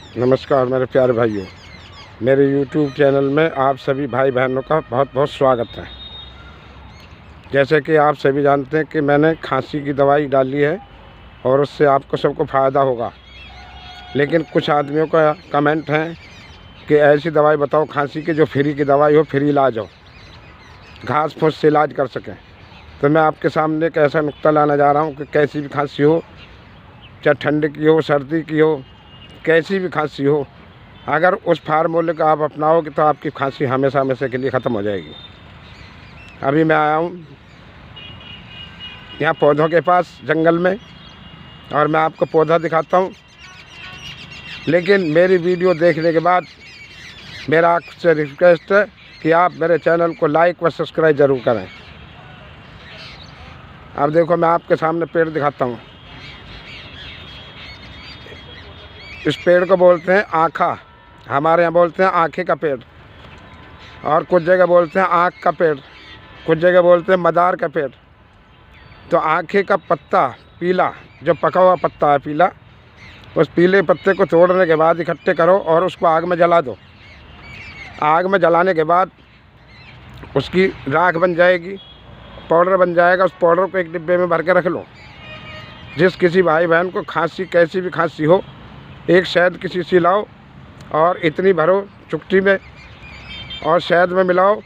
नमस्कार मेरे प्यारे भाइयों, मेरे YouTube चैनल में आप सभी भाई बहनों का बहुत बहुत स्वागत है। जैसे कि आप सभी जानते हैं कि मैंने खांसी की दवाई डाली है और उससे आपको सबको फ़ायदा होगा। लेकिन कुछ आदमियों का कमेंट है कि ऐसी दवाई बताओ खांसी की जो फ्री की दवाई हो, फ्री इलाज हो, घास फूस से इलाज कर सकें। तो मैं आपके सामने एक ऐसा नुक्ता लाना जा रहा हूँ कि कैसी भी खांसी हो, चाहे ठंड की हो, सर्दी की हो, कैसी भी खांसी हो, अगर उस फार्मूले को आप अपनाओगे तो आपकी खांसी हमेशा हमेशा के लिए ख़त्म हो जाएगी। अभी मैं आया हूँ यहाँ पौधों के पास जंगल में और मैं आपको पौधा दिखाता हूँ। लेकिन मेरी वीडियो देखने के बाद मेरा आपसे रिक्वेस्ट है कि आप मेरे चैनल को लाइक व सब्सक्राइब ज़रूर करें। अब देखो मैं आपके सामने पेड़ दिखाता हूँ। इस पेड़ को बोलते हैं आँखा, हमारे यहाँ बोलते हैं आँखें का पेड़, और कुछ जगह बोलते हैं आँख का पेड़, कुछ जगह बोलते हैं मदार का पेड़। तो आँखें का पत्ता पीला, जो पका हुआ पत्ता है पीला, उस पीले पत्ते को तोड़ने के बाद इकट्ठे करो और उसको आग में जला दो। आग में जलाने के बाद उसकी राख बन जाएगी, पाउडर बन जाएगा। उस पाउडर को एक डिब्बे में भर के रख लो। जिस किसी भाई बहन को खांसी, कैसी भी खांसी हो, एक शहद की शीशी लाओ और इतनी भरो चुटकी में और शहद में मिलाओ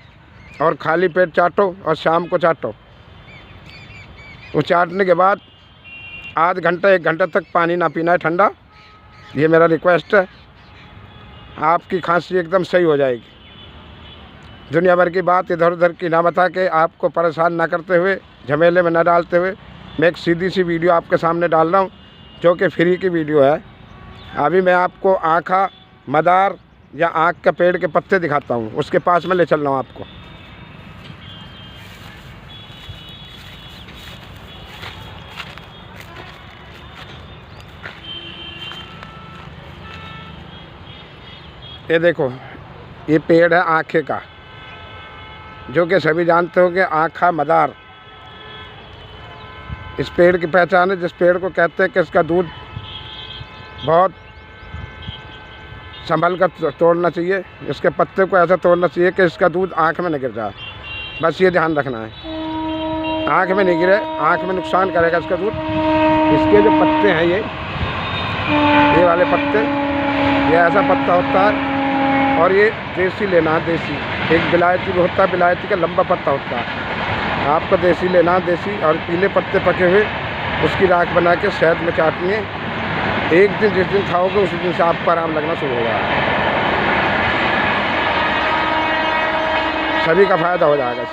और खाली पेट चाटो और शाम को चाटो। वो चाटने के बाद आध घंटा 1 घंटा तक पानी ना पीना है ठंडा। ये मेरा रिक्वेस्ट है। आपकी खांसी एकदम सही हो जाएगी। दुनिया भर की बात इधर उधर की ना बता के, आपको परेशान ना करते हुए, झमेले में ना डालते हुए, मैं एक सीधी सी वीडियो आपके सामने डाल रहा हूँ जो कि फ्री की वीडियो है। अभी मैं आपको आँखा, मदार या आँख का पेड़ के पत्ते दिखाता हूँ। उसके पास में ले चल रहा हूँ आपको। ये देखो, ये पेड़ है आँखे का, जो कि सभी जानते हो कि आँखा मदार। इस पेड़ की पहचान है, जिस पेड़ को कहते हैं कि इसका दूध बहुत संभल कर तोड़ना चाहिए। इसके पत्ते को ऐसा तोड़ना चाहिए कि इसका दूध आँख में न गिर जाए। बस ये ध्यान रखना है, आँख में नहीं गिरे, आँख में नुकसान करेगा इसका दूध। इसके जो पत्ते हैं, ये वाले पत्ते, ये ऐसा पत्ता होता है और ये देसी लेना है। देसी एक विलायती भी होता है, विलायती का लंबा पत्ता होता है। आपको देसी लेना है, देसी। और पीले पत्ते पके हुए उसकी राख बना के शहद में चाटनी है। एक दिन जिस दिन खाओगे उसी दिन से आपको आराम लगना शुरू होगा। सभी का फ़ायदा हो जाएगा।